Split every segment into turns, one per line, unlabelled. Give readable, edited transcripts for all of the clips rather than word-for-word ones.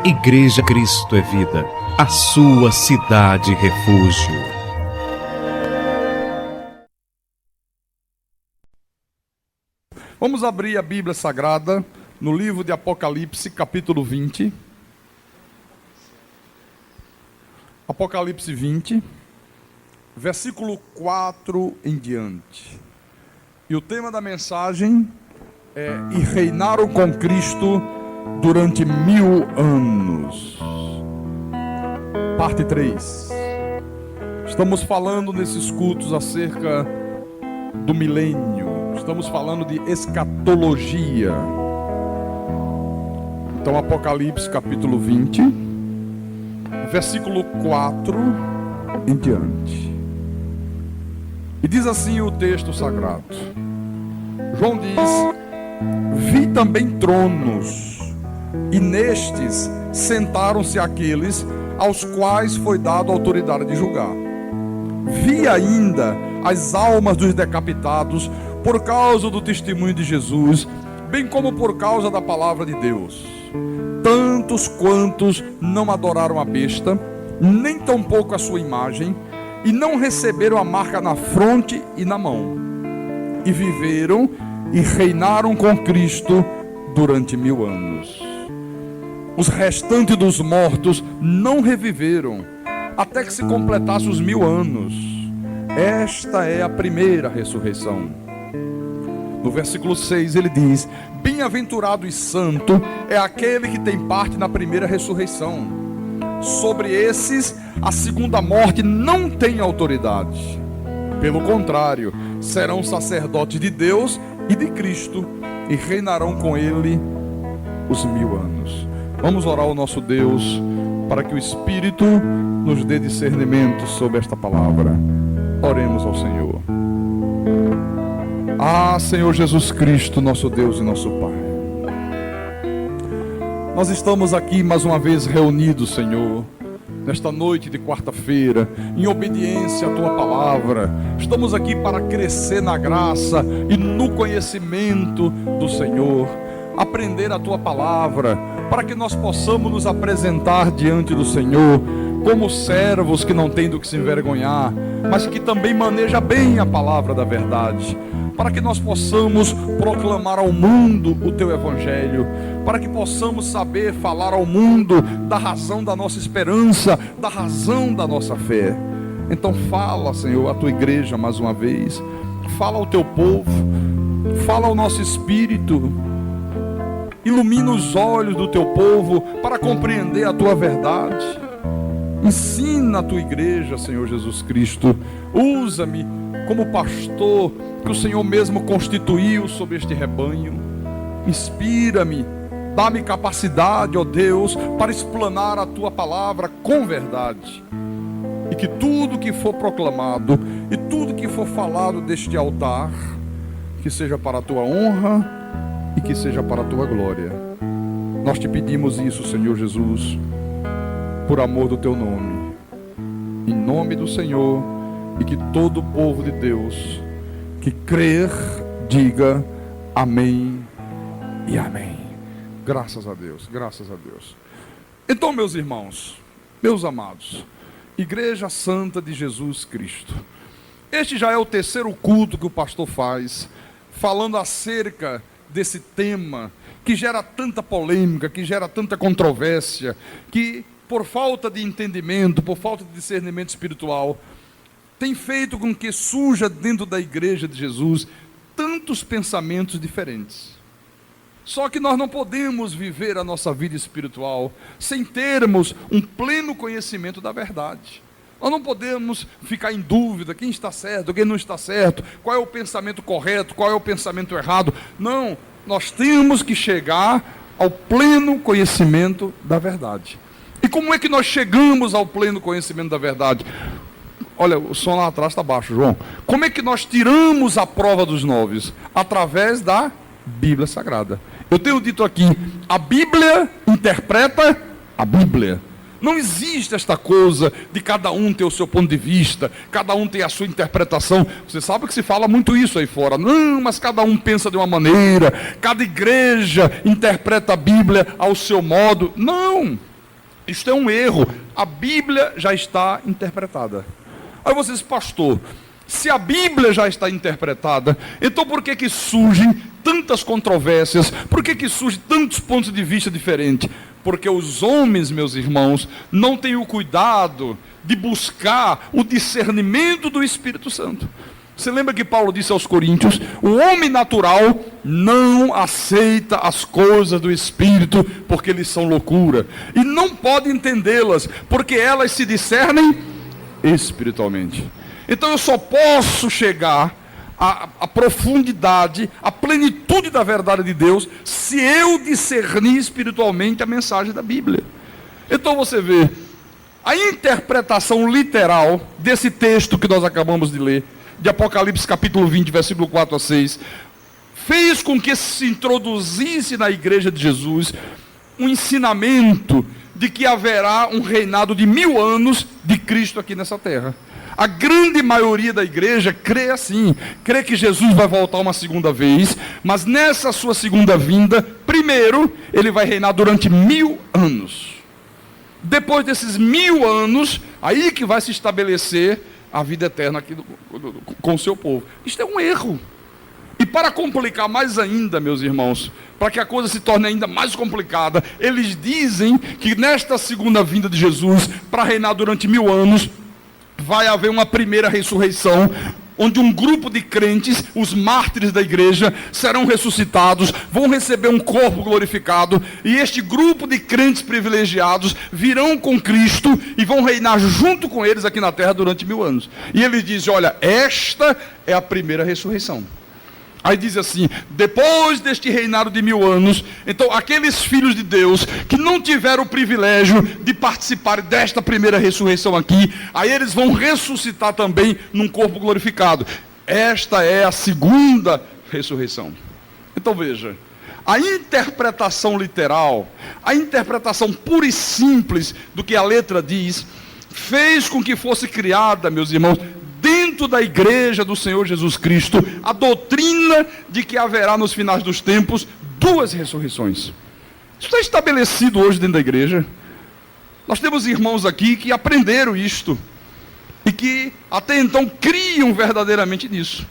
Igreja Cristo é Vida, a sua cidade refúgio.
Vamos abrir a Bíblia Sagrada no livro de Apocalipse, capítulo 20. Apocalipse 20, versículo 4 em diante. E o tema da mensagem é: e reinaram com Cristo durante 1000 anos. Parte 3. Estamos falando nesses cultos acerca do milênio. Estamos falando de escatologia. Então, Apocalipse capítulo 20, versículo 4 em diante. E diz assim o texto sagrado. João diz: vi também tronos, e nestes sentaram-se aqueles aos quais foi dada a autoridade de julgar. Vi ainda as almas dos decapitados por causa do testemunho de Jesus, bem como por causa da palavra de Deus. Tantos quantos não adoraram a besta, nem tampouco a sua imagem, e não receberam a marca na fronte e na mão. E viveram e reinaram com Cristo durante 1000 anos. Os restantes dos mortos não reviveram, até que se completasse os 1000 anos. Esta é a primeira ressurreição. No versículo 6 ele diz: bem-aventurado e santo é aquele que tem parte na primeira ressurreição. Sobre esses, a segunda morte não tem autoridade. Pelo contrário, serão sacerdotes de Deus e de Cristo, e reinarão com ele os 1000 anos. Vamos orar ao nosso Deus, para que o Espírito nos dê discernimento sobre esta palavra. Oremos ao Senhor. Ah, Senhor Jesus Cristo, nosso Deus e nosso Pai, nós estamos aqui mais uma vez reunidos, Senhor, nesta noite de quarta-feira, em obediência à Tua palavra. Estamos aqui para crescer na graça e no conhecimento do Senhor, aprender a Tua palavra, para que nós possamos nos apresentar diante do Senhor como servos que não têm do que se envergonhar, mas que também maneja bem a palavra da verdade, para que nós possamos proclamar ao mundo o Teu Evangelho, para que possamos saber falar ao mundo da razão da nossa esperança, da razão da nossa fé. Então fala, Senhor, a Tua igreja mais uma vez, fala ao Teu povo, fala ao nosso espírito, ilumina os olhos do Teu povo para compreender a Tua verdade. Ensina a Tua igreja, Senhor Jesus Cristo. Usa-me como pastor que o Senhor mesmo constituiu sobre este rebanho. Inspira-me, dá-me capacidade, ó Deus, para explanar a Tua palavra com verdade. E que tudo que for proclamado e tudo que for falado deste altar, que seja para a Tua honra e que seja para a Tua glória. Nós te pedimos isso, Senhor Jesus, por amor do Teu nome, em nome do Senhor, e que todo o povo de Deus que crer, diga amém e amém. Graças a Deus, graças a Deus. Então, meus irmãos, meus amados, Igreja Santa de Jesus Cristo, este já é o terceiro culto que o pastor faz, falando acerca desse tema que gera tanta polêmica, que gera tanta controvérsia, que por falta de entendimento, por falta de discernimento espiritual, tem feito com que surja dentro da igreja de Jesus tantos pensamentos diferentes. Só que nós não podemos viver a nossa vida espiritual sem termos um pleno conhecimento da verdade. Nós não podemos ficar em dúvida quem está certo, quem não está certo, qual é o pensamento correto, qual é o pensamento errado. Não, nós temos que chegar ao pleno conhecimento da verdade. E como é que nós chegamos ao pleno conhecimento da verdade? Olha, o som lá atrás está baixo, João. Como é que nós tiramos a prova dos 9? Através da Bíblia Sagrada. Eu tenho dito aqui, a Bíblia interpreta a Bíblia. Não existe esta coisa de cada um ter o seu ponto de vista, cada um tem a sua interpretação. Você sabe que se fala muito isso aí fora. Não, mas cada um pensa de uma maneira, cada igreja interpreta a Bíblia ao seu modo. Não, Isto é um erro. A Bíblia já está interpretada. Aí você diz, pastor, se a Bíblia já está interpretada, então por que surgem tantas controvérsias? Por que surgem tantos pontos de vista diferentes? Porque os homens, meus irmãos, não têm o cuidado de buscar o discernimento do Espírito Santo. Você lembra que Paulo disse aos Coríntios: o homem natural não aceita as coisas do Espírito, porque eles são loucura, e não pode entendê-las, porque elas se discernem espiritualmente. Então eu só posso chegar à profundidade, à plenitude da verdade de Deus, se eu discernir espiritualmente a mensagem da Bíblia. Então você vê, a interpretação literal desse texto que nós acabamos de ler, de Apocalipse capítulo 20, versículo 4 a 6, fez com que se introduzisse na igreja de Jesus um ensinamento de que haverá um reinado de 1000 anos de Cristo aqui nessa terra. A grande maioria da igreja crê assim, crê que Jesus vai voltar uma segunda vez, mas nessa sua segunda vinda, primeiro, ele vai reinar durante 1000 anos. Depois desses 1000 anos, aí que vai se estabelecer a vida eterna aqui com o seu povo. Isto é um erro. E para complicar mais ainda, meus irmãos, para que a coisa se torne ainda mais complicada, eles dizem que nesta segunda vinda de Jesus, para reinar durante 1000 anos, vai haver uma primeira ressurreição, onde um grupo de crentes, os mártires da igreja, serão ressuscitados, vão receber um corpo glorificado, e este grupo de crentes privilegiados virão com Cristo e vão reinar junto com eles aqui na terra durante 1000 anos. E eles dizem, olha, esta é a primeira ressurreição. Aí diz assim, depois deste reinado de 1000 anos, então aqueles filhos de Deus que não tiveram o privilégio de participar desta primeira ressurreição aqui, aí eles vão ressuscitar também num corpo glorificado. Esta é a segunda ressurreição. Então veja, a interpretação literal, a interpretação pura e simples do que a letra diz, fez com que fosse criada, meus irmãos, dentro da igreja do Senhor Jesus Cristo, a doutrina de que haverá nos finais dos tempos 2 ressurreições. Isso está estabelecido hoje dentro da igreja. Nós temos irmãos aqui que aprenderam isto, e que até então criam verdadeiramente nisso.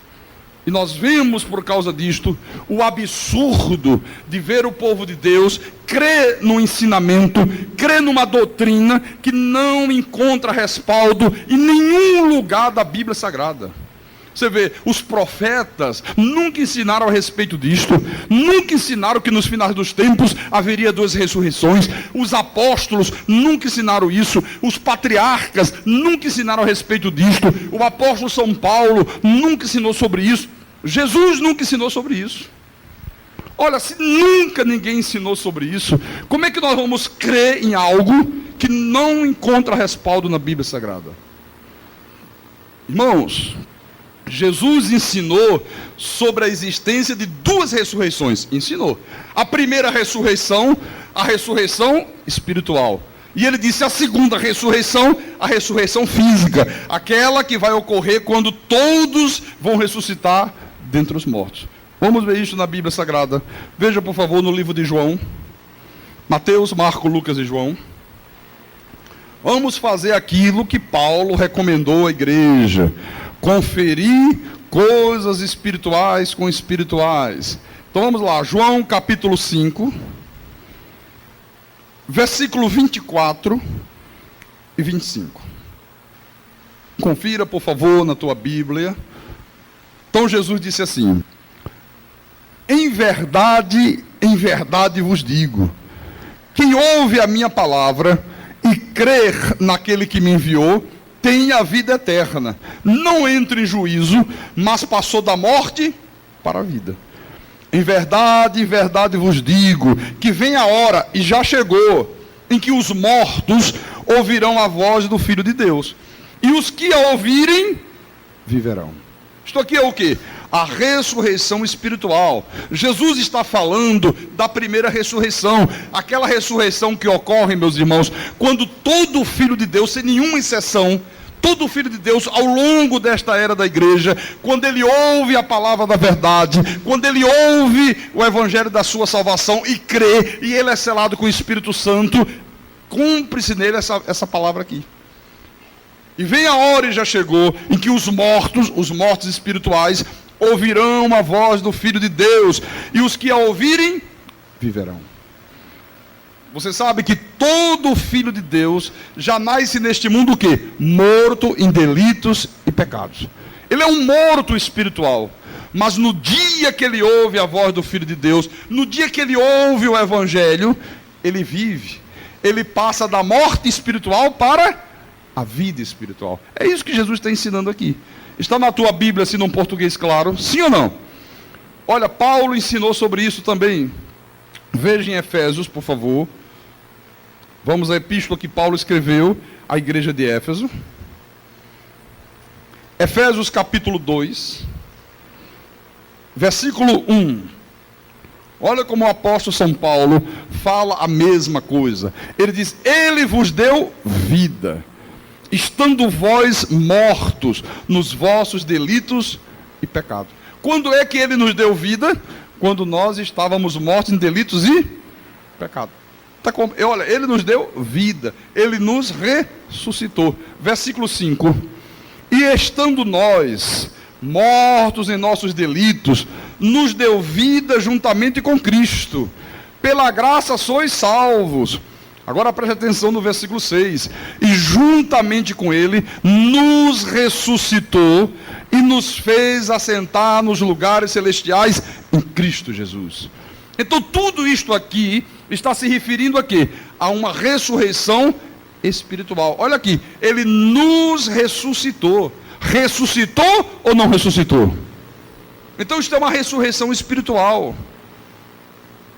E nós vemos por causa disto o absurdo de ver o povo de Deus crer no ensinamento, crer numa doutrina que não encontra respaldo em nenhum lugar da Bíblia Sagrada. Você vê, os profetas nunca ensinaram a respeito disto, nunca ensinaram que nos finais dos tempos haveria 2 ressurreições, os apóstolos nunca ensinaram isso, os patriarcas nunca ensinaram a respeito disto, o apóstolo São Paulo nunca ensinou sobre isso, Jesus nunca ensinou sobre isso. Olha, se nunca ninguém ensinou sobre isso, como é que nós vamos crer em algo que não encontra respaldo na Bíblia Sagrada? Irmãos, Jesus ensinou sobre a existência de 2 ressurreições. Ensinou. A primeira ressurreição, a ressurreição espiritual. E ele disse a segunda ressurreição, a ressurreição física. Aquela que vai ocorrer quando todos vão ressuscitar dentre os mortos. Vamos ver isso na Bíblia Sagrada. Veja, por favor, no livro de João. Mateus, Marcos, Lucas e João. Vamos fazer aquilo que Paulo recomendou à igreja. Conferir coisas espirituais com espirituais. Então vamos lá, João capítulo 5, versículo 24 e 25. Confira, por favor, na tua Bíblia. Então Jesus disse assim: em verdade vos digo, quem ouve a minha palavra e crer naquele que me enviou, tem a vida eterna, não entra em juízo, mas passou da morte para a vida. Em verdade vos digo, que vem a hora, e já chegou, em que os mortos ouvirão a voz do Filho de Deus, e os que a ouvirem, viverão. Isto aqui é o quê? A ressurreição espiritual. Jesus está falando da primeira ressurreição, aquela ressurreição que ocorre, meus irmãos, quando todo filho de Deus, sem nenhuma exceção, todo filho de Deus ao longo desta era da igreja, quando ele ouve a palavra da verdade, quando ele ouve o evangelho da sua salvação e crê, e ele é selado com o Espírito Santo, cumpre-se nele essa palavra aqui. E vem a hora, e já chegou, em que os mortos espirituais, ouvirão a voz do Filho de Deus, e os que a ouvirem, viverão. Você sabe que todo filho de Deus já nasce neste mundo o quê? Morto em delitos e pecados. Ele é um morto espiritual. Mas no dia que ele ouve a voz do Filho de Deus, no dia que ele ouve o Evangelho, ele vive. Ele passa da morte espiritual para a vida espiritual. É isso que Jesus está ensinando aqui. Está na tua Bíblia, assim, num português claro? Sim ou não? Olha, Paulo ensinou sobre isso também. Veja em Efésios, por favor. Vamos à epístola que Paulo escreveu à igreja de Éfeso. Efésios capítulo 2, versículo 1. Olha como o apóstolo São Paulo fala a mesma coisa. Ele diz: Ele vos deu vida, estando vós mortos nos vossos delitos e pecados. Quando é que ele nos deu vida? Quando nós estávamos mortos em delitos e pecados. Olha, ele nos deu vida, ele nos ressuscitou. Versículo 5. E estando nós mortos em nossos delitos, nos deu vida juntamente com Cristo. Pela graça sois salvos. Agora preste atenção no versículo 6. E juntamente com ele nos ressuscitou e nos fez assentar nos lugares celestiais em Cristo Jesus. Então tudo isto aqui está se referindo a quê? A uma ressurreição espiritual. Olha aqui, ele nos ressuscitou. Ressuscitou ou não ressuscitou? Então isto é uma ressurreição espiritual.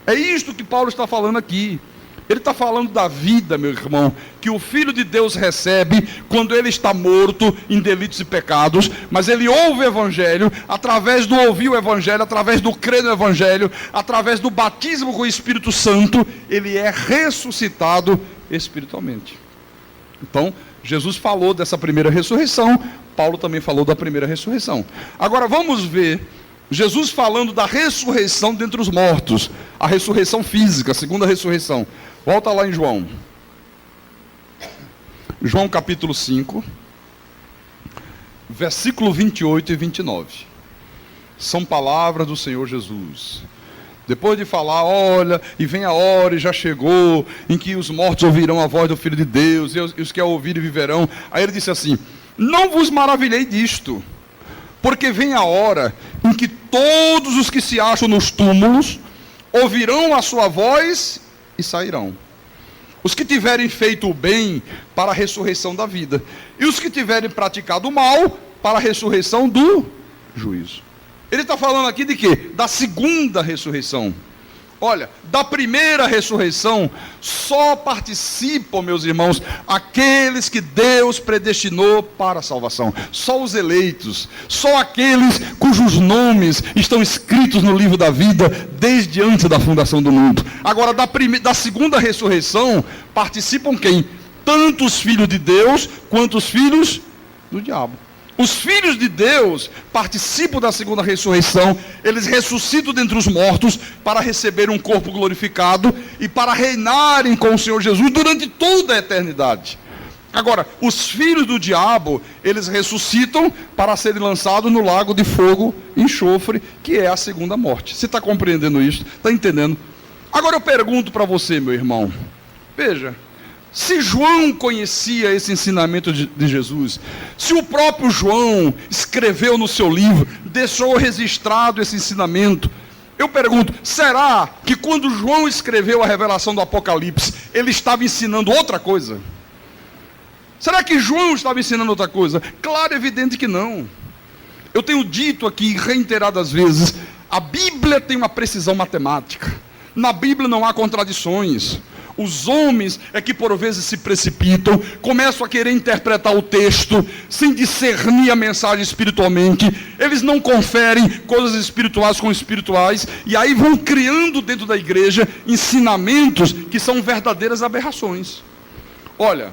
É isto que Paulo está falando aqui. Ele está falando da vida, meu irmão, que o Filho de Deus recebe quando ele está morto em delitos e pecados, mas ele ouve o Evangelho, através do ouvir o Evangelho, através do crer no Evangelho, através do batismo com o Espírito Santo, ele é ressuscitado espiritualmente. Então, Jesus falou dessa primeira ressurreição, Paulo também falou da primeira ressurreição. Agora vamos ver Jesus falando da ressurreição dentre os mortos, a ressurreição física, a segunda ressurreição. Volta lá em João. João capítulo 5, versículo 28 e 29. São palavras do Senhor Jesus. Depois de falar, olha, e vem a hora, e já chegou, em que os mortos ouvirão a voz do Filho de Deus, e os que a ouvirem viverão. Aí ele disse assim: não vos maravilhei disto, porque vem a hora em que todos os que se acham nos túmulos ouvirão a sua voz e sairão. Os que tiverem feito o bem, para a ressurreição da vida, e os que tiverem praticado o mal, para a ressurreição do juízo. Ele está falando aqui de quê? Da segunda ressurreição. Olha, da primeira ressurreição só participam, meus irmãos, aqueles que Deus predestinou para a salvação. Só os eleitos, só aqueles cujos nomes estão escritos no livro da vida desde antes da fundação do mundo. Agora, da segunda ressurreição participam quem? Tanto os filhos de Deus quanto os filhos do diabo. Os filhos de Deus participam da segunda ressurreição, eles ressuscitam dentre os mortos para receber um corpo glorificado e para reinarem com o Senhor Jesus durante toda a eternidade. Agora, os filhos do diabo, eles ressuscitam para serem lançados no lago de fogo e enxofre, que é a segunda morte. Você está compreendendo isso? Está entendendo? Agora eu pergunto para você, meu irmão, veja, se João conhecia esse ensinamento de Jesus, se o próprio João escreveu no seu livro, deixou registrado esse ensinamento, eu pergunto, será que quando João escreveu a revelação do Apocalipse, ele estava ensinando outra coisa? Será que João estava ensinando outra coisa? Claro, evidente que não. Eu tenho dito aqui reiteradas vezes, a Bíblia tem uma precisão matemática. Na Bíblia não há contradições. Os homens é que por vezes se precipitam, começam a querer interpretar o texto sem discernir a mensagem espiritualmente. Eles não conferem coisas espirituais com espirituais e aí vão criando dentro da igreja ensinamentos que são verdadeiras aberrações. Olha,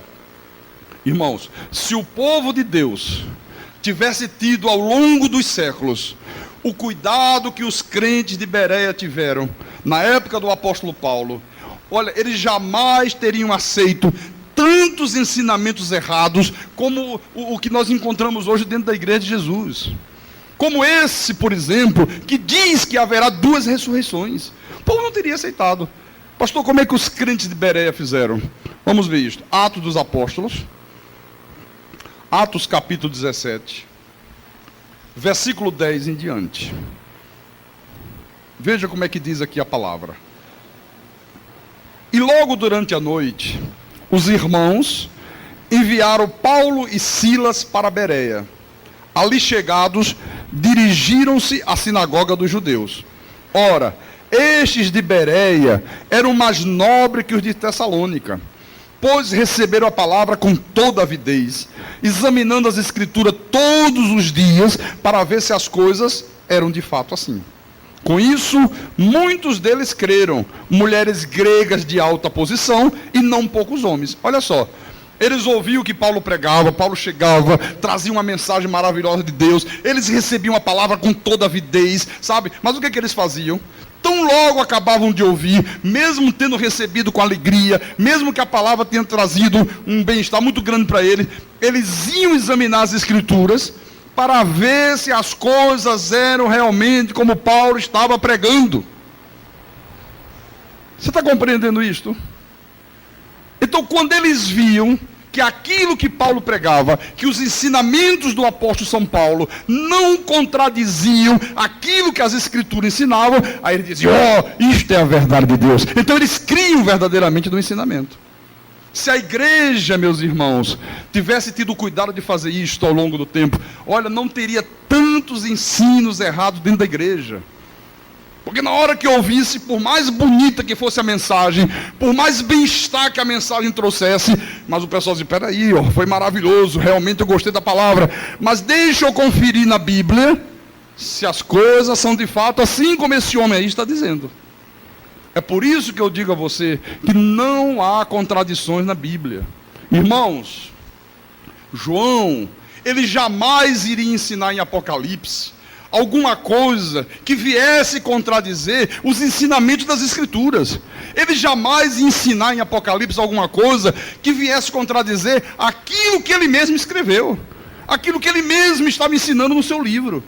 irmãos, se o povo de Deus tivesse tido ao longo dos séculos o cuidado que os crentes de Bereia tiveram na época do apóstolo Paulo, olha, eles jamais teriam aceito tantos ensinamentos errados como o que nós encontramos hoje dentro da igreja de Jesus. Como esse, por exemplo, que diz que haverá 2 ressurreições. O povo não teria aceitado. Pastor, como é que os crentes de Bereia fizeram? Vamos ver isto. Atos dos Apóstolos, Atos capítulo 17, versículo 10 em diante. Veja como é que diz aqui a palavra. E logo durante a noite, os irmãos enviaram Paulo e Silas para Bereia. Ali chegados, dirigiram-se à sinagoga dos judeus. Ora, estes de Bereia eram mais nobres que os de Tessalônica, pois receberam a palavra com toda avidez, examinando as escrituras todos os dias, para ver se as coisas eram de fato assim. Com isso, muitos deles creram, mulheres gregas de alta posição e não poucos homens. Olha só, eles ouviam que Paulo pregava, Paulo chegava, trazia uma mensagem maravilhosa de Deus, eles recebiam a palavra com toda avidez, sabe? Mas o que eles faziam? Tão logo acabavam de ouvir, mesmo tendo recebido com alegria, mesmo que a palavra tenha trazido um bem-estar muito grande para eles, eles iam examinar as escrituras para ver se as coisas eram realmente como Paulo estava pregando. Você está compreendendo isto? Então, quando eles viam que aquilo que Paulo pregava, que os ensinamentos do apóstolo São Paulo não contradiziam aquilo que as escrituras ensinavam, aí eles diziam, isto é a verdade de Deus. Então eles criam verdadeiramente do ensinamento. Se a igreja, meus irmãos, tivesse tido o cuidado de fazer isto ao longo do tempo, olha, não teria tantos ensinos errados dentro da igreja. Porque na hora que eu ouvisse, por mais bonita que fosse a mensagem, por mais bem-estar que a mensagem trouxesse, mas o pessoal dizia, peraí, foi maravilhoso, realmente eu gostei da palavra, mas deixa eu conferir na Bíblia, se as coisas são de fato assim como esse homem aí está dizendo. É por isso que eu digo a você, que não há contradições na Bíblia. Irmãos, João, ele jamais iria ensinar em Apocalipse alguma coisa que viesse contradizer os ensinamentos das Escrituras. Ele jamais ia ensinar em Apocalipse alguma coisa que viesse contradizer aquilo que ele mesmo escreveu, aquilo que ele mesmo estava ensinando no seu livro.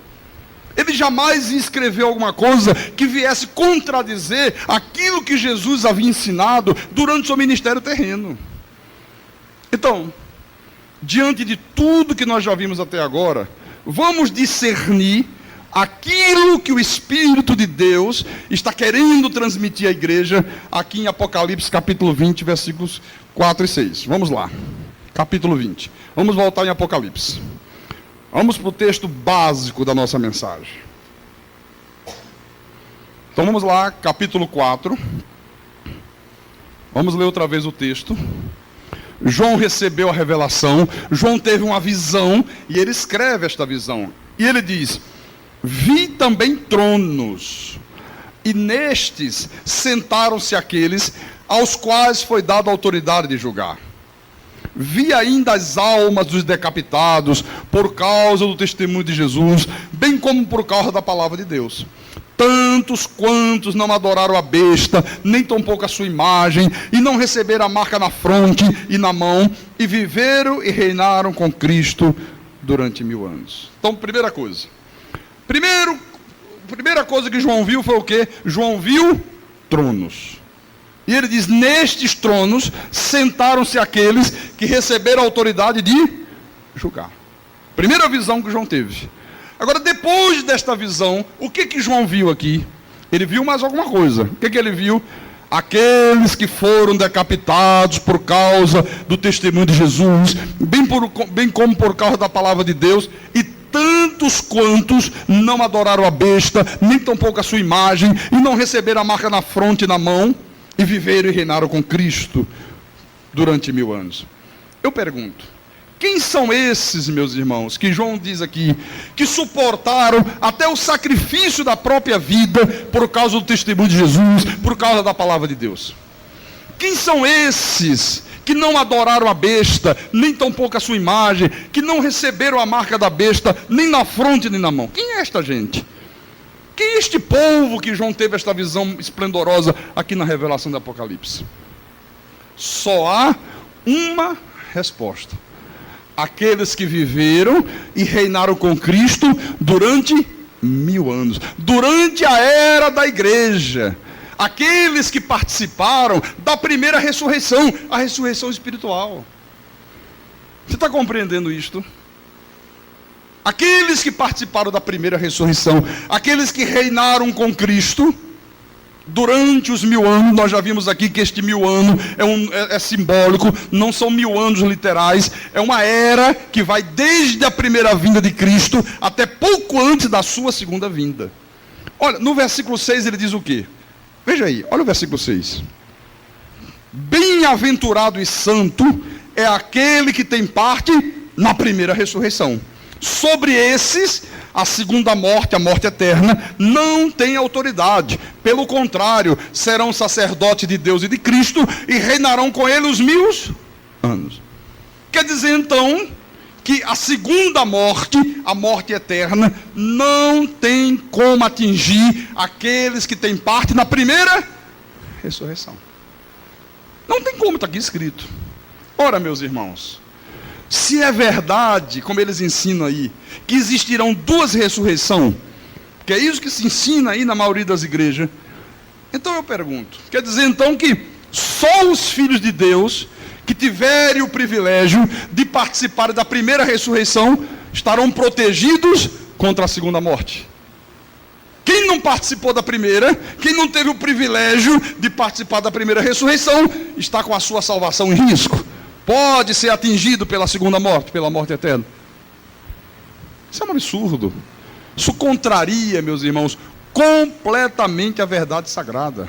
Ele jamais ia escrever alguma coisa que viesse contradizer aquilo que Jesus havia ensinado durante o seu ministério terreno. Então, diante de tudo que nós já vimos até agora, vamos discernir aquilo que o Espírito de Deus está querendo transmitir à igreja, aqui em Apocalipse capítulo 20, versículos 4 e 6. Vamos lá, capítulo 20. Vamos voltar em Apocalipse. Vamos para o texto básico da nossa mensagem. Então vamos lá, capítulo 4. Vamos ler outra vez o texto. João recebeu a revelação, João teve uma visão, e ele escreve esta visão. E ele diz, vi também tronos, e nestes sentaram-se aqueles aos quais foi dada a autoridade de julgar. Vi ainda as almas dos decapitados por causa do testemunho de Jesus, bem como por causa da palavra de Deus. Tantos quantos não adoraram a besta, nem tampouco a sua imagem, e não receberam a marca na fronte e na mão, e viveram e reinaram com Cristo durante 1000 anos. Então, primeira coisa. Primeira coisa que João viu foi o quê? João viu tronos. E ele diz, nestes tronos sentaram-se aqueles que receberam a autoridade de julgar. Primeira visão que João teve. Agora, depois desta visão, o que João viu aqui? Ele viu mais alguma coisa. O que ele viu? Aqueles que foram decapitados por causa do testemunho de Jesus, bem como por causa da palavra de Deus, e tantos quantos não adoraram a besta, nem tampouco a sua imagem, e não receberam a marca na fronte e na mão, e viveram e reinaram com Cristo durante 1000 anos. Eu pergunto, quem são esses, meus irmãos, que João diz aqui, que suportaram até o sacrifício da própria vida, por causa do testemunho de Jesus, por causa da palavra de Deus? Quem são esses que não adoraram a besta, nem tampouco a sua imagem, que não receberam a marca da besta, nem na fronte nem na mão? Quem é esta gente? quem é este povo que João teve esta visão esplendorosa aqui na revelação do Apocalipse? Só há uma resposta: aqueles que viveram e reinaram com Cristo durante 1000 anos, durante a era da igreja, aqueles que participaram da primeira ressurreição, a ressurreição espiritual. Você está compreendendo isto? Aqueles que participaram da primeira ressurreição, aqueles que reinaram com Cristo durante os 1000 anos. Nós já vimos aqui que este 1000 anos é simbólico, não são 1000 anos literais, é uma era que vai desde a primeira vinda de Cristo até pouco antes da sua segunda vinda. Olha, no versículo 6 ele diz o quê? Veja aí, olha o versículo 6. Bem-aventurado e santo é aquele que tem parte na primeira ressurreição. Sobre esses, a segunda morte, a morte eterna, não tem autoridade. Pelo contrário, serão sacerdotes de Deus e de Cristo e reinarão com ele os 1000 anos. Quer dizer, então, que a segunda morte, a morte eterna, não tem como atingir aqueles que têm parte na primeira ressurreição. Não tem como, está aqui escrito. Ora, meus irmãos, se é verdade, como eles ensinam aí, que existirão 2 ressurreições, que é isso que se ensina aí na maioria das igrejas, então eu pergunto, quer dizer então que só os filhos de Deus que tiverem o privilégio de participar da primeira ressurreição estarão protegidos contra a segunda morte? Quem não participou da primeira, quem não teve o privilégio de participar da primeira ressurreição, está com a sua salvação em risco. Pode ser atingido pela segunda morte, pela morte eterna. Isso é um absurdo. Isso contraria, meus irmãos, completamente a verdade sagrada.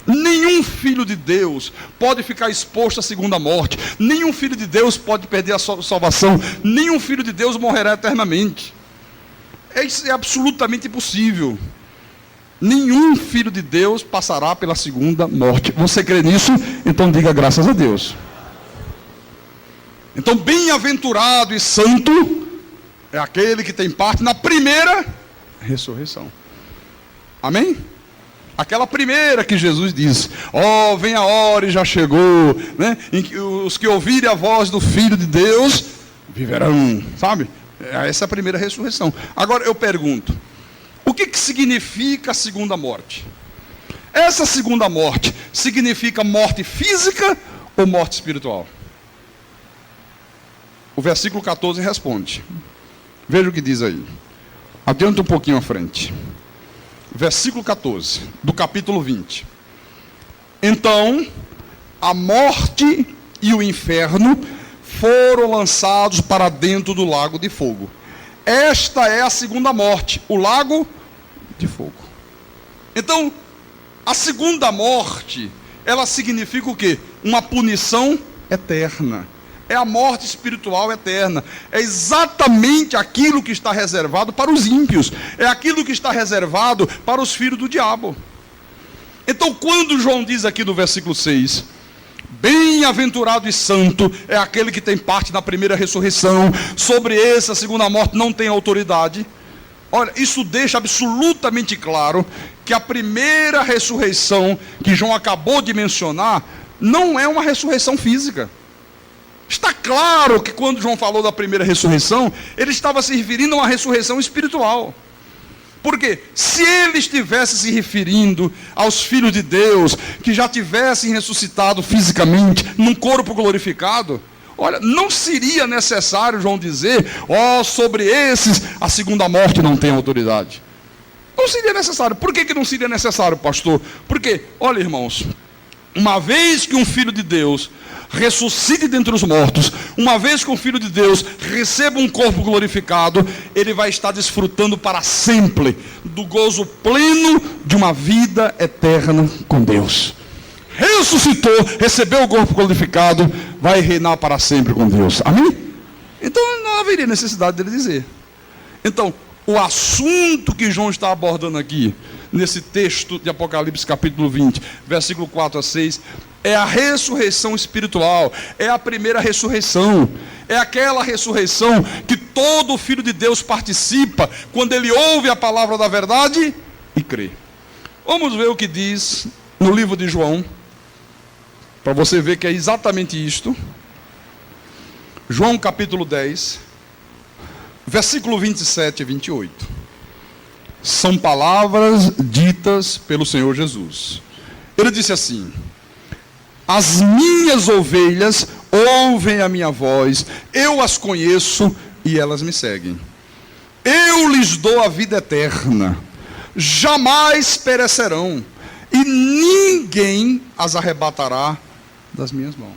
Nenhum filho de Deus pode ficar exposto à segunda morte. Nenhum filho de Deus pode perder a salvação. Nenhum filho de Deus morrerá eternamente. Isso é absolutamente impossível. Nenhum filho de Deus passará pela segunda morte. Você crê nisso? Então diga graças a Deus. Então, bem-aventurado e santo é aquele que tem parte na primeira ressurreição. Amém? Aquela primeira que Jesus disse: ó, vem a hora e já chegou, né? Em que os que ouvirem a voz do Filho de Deus viverão, sabe? Essa é a primeira ressurreição. Agora eu pergunto, o que significa a segunda morte? Essa segunda morte significa morte física ou morte espiritual? O versículo 14 responde. Veja o que diz aí. Adianta um pouquinho à frente. Versículo 14, do capítulo 20. Então, a morte e o inferno foram lançados para dentro do lago de fogo. Esta é a segunda morte, o lago de fogo. Então, a segunda morte, ela significa o quê? Uma punição eterna. É a morte espiritual eterna. É exatamente aquilo que está reservado para os ímpios. É aquilo que está reservado para os filhos do diabo. Então, quando João diz aqui no versículo 6, bem-aventurado e santo é aquele que tem parte na primeira ressurreição, sobre essa segunda morte não tem autoridade. Olha, isso deixa absolutamente claro que a primeira ressurreição que João acabou de mencionar não é uma ressurreição física. Está claro que quando João falou da primeira ressurreição, ele estava se referindo a uma ressurreição espiritual. Porque se ele estivesse se referindo aos filhos de Deus, que já tivessem ressuscitado fisicamente, num corpo glorificado, olha, não seria necessário João dizer, ó, sobre esses a segunda morte não tem autoridade. Não seria necessário. Por que não seria necessário, pastor? Porque, olha, irmãos, uma vez que um filho de Deus ressuscite dentre os mortos, uma vez que um filho de Deus receba um corpo glorificado, ele vai estar desfrutando para sempre do gozo pleno de uma vida eterna com Deus. Ressuscitou, recebeu o corpo glorificado, vai reinar para sempre com Deus. Amém? Então não haveria necessidade dele dizer. Então, o assunto que João está abordando aqui, nesse texto de Apocalipse capítulo 20, versículo 4 a 6, é a ressurreição espiritual, é a primeira ressurreição, é aquela ressurreição que todo filho de Deus participa, quando ele ouve a palavra da verdade e crê. Vamos ver o que diz no livro de João, para você ver que é exatamente isto. João capítulo 10, versículo 27 e 28. São palavras ditas pelo Senhor Jesus. Ele disse assim: as minhas ovelhas ouvem a minha voz, eu as conheço e elas me seguem. Eu lhes dou a vida eterna, jamais perecerão, e ninguém as arrebatará das minhas mãos.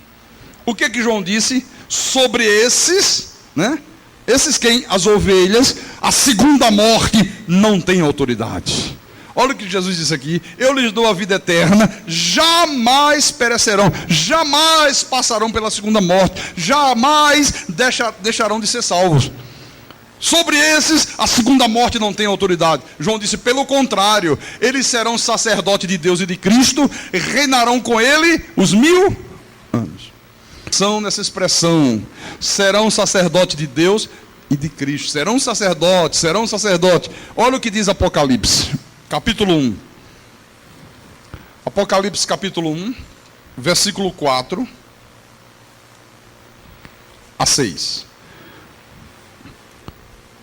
O que João disse sobre esses, né? Esses quem? As ovelhas, a segunda morte não tem autoridade. Olha o que Jesus disse aqui: eu lhes dou a vida eterna, jamais perecerão, jamais passarão pela segunda morte, jamais deixarão de ser salvos. Sobre esses, a segunda morte não tem autoridade. João disse, pelo contrário, eles serão sacerdotes de Deus e de Cristo, e reinarão com ele os 1000 anos. São nessa expressão, serão sacerdotes de Deus e de Cristo. Serão sacerdotes. Olha o que diz Apocalipse, capítulo 1. Apocalipse capítulo 1, versículo 4 a 6.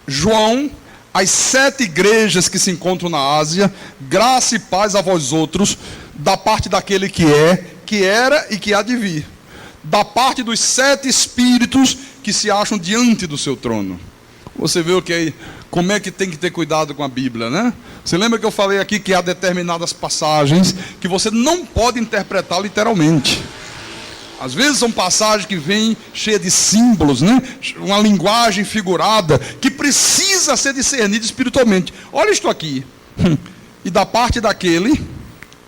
João, as 7 igrejas que se encontram na Ásia, graça e paz a vós outros, da parte daquele que é, que era e que há de vir, da parte dos 7 espíritos que se acham diante do seu trono. Você vê como é que tem que ter cuidado com a Bíblia, né? Você lembra que eu falei aqui que há determinadas passagens que você não pode interpretar literalmente. Às vezes são passagens que vêm cheias de símbolos, né? Uma linguagem figurada que precisa ser discernida espiritualmente. Olha isto aqui. E da parte daquele...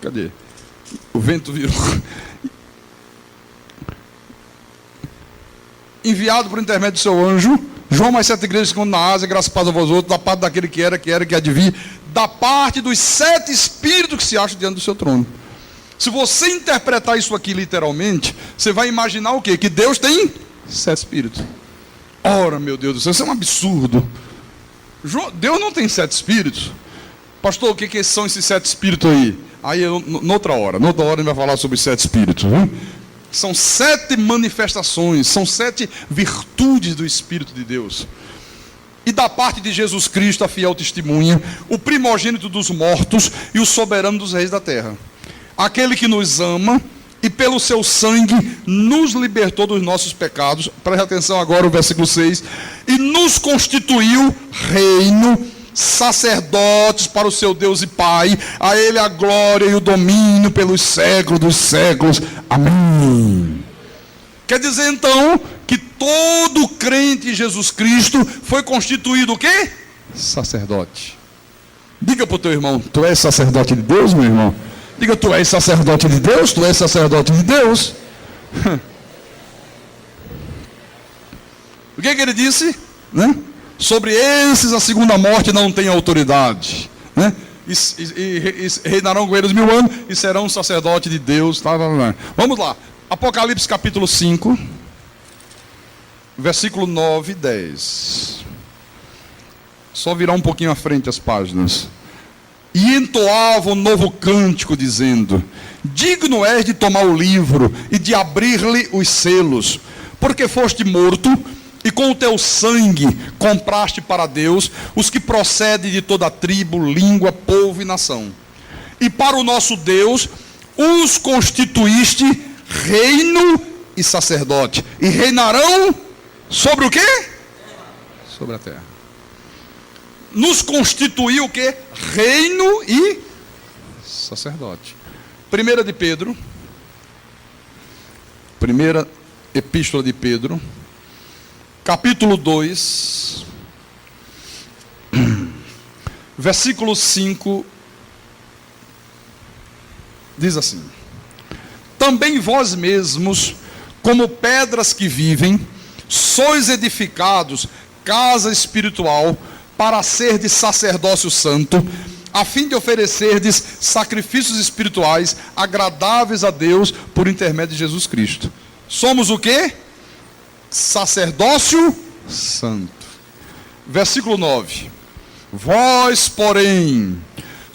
Cadê? O vento virou. Enviado por intermédio do seu anjo, João, mais 7 igrejas que na Ásia, graças a paz a vós outros, da parte daquele que era, que há de vir, da parte dos 7 espíritos que se acham diante do seu trono. Se você interpretar isso aqui literalmente, você vai imaginar o quê? Que Deus tem 7 espíritos. Ora, meu Deus do céu, isso é um absurdo. Deus não tem 7 espíritos. Pastor, o que são esses 7 espíritos aí? Aí, noutra hora a gente vai falar sobre 7 espíritos. São 7 manifestações, são 7 virtudes do Espírito de Deus. E da parte de Jesus Cristo, a fiel testemunha, o primogênito dos mortos e o soberano dos reis da terra. Aquele que nos ama e pelo seu sangue nos libertou dos nossos pecados. Preste atenção agora o versículo 6. E nos constituiu reino, sacerdotes para o seu Deus e Pai. A ele a glória e o domínio pelos séculos dos séculos. Amém. Quer dizer então que todo crente em Jesus Cristo foi constituído o quê? Sacerdote. Diga para o teu irmão, tu és sacerdote de Deus, meu irmão? Diga, tu és sacerdote de Deus? Tu és sacerdote de Deus? O que ele disse? Né? Sobre esses a segunda morte não tem autoridade. Né? E reinarão com eles 1000 anos e serão sacerdote de Deus. Vamos lá. Apocalipse capítulo 5, versículo 9 e 10. Só virar um pouquinho à frente as páginas. E entoava um novo cântico, dizendo: digno és de tomar o livro e de abrir-lhe os selos, porque foste morto, e com o teu sangue compraste para Deus os que procedem de toda tribo, língua, povo e nação. E para o nosso Deus os constituíste reino e sacerdote, e reinarão sobre o quê? Sobre a terra. Nos constituiu o quê? Reino e sacerdote. 1 de Pedro, primeira epístola de Pedro, capítulo 2, versículo 5, diz assim: também vós mesmos, como pedras que vivem, sois edificados casa espiritual, para ser de sacerdócio santo, a fim de oferecerdes sacrifícios espirituais agradáveis a Deus por intermédio de Jesus Cristo. Somos o quê? Sacerdócio santo. Versículo 9. Vós, porém,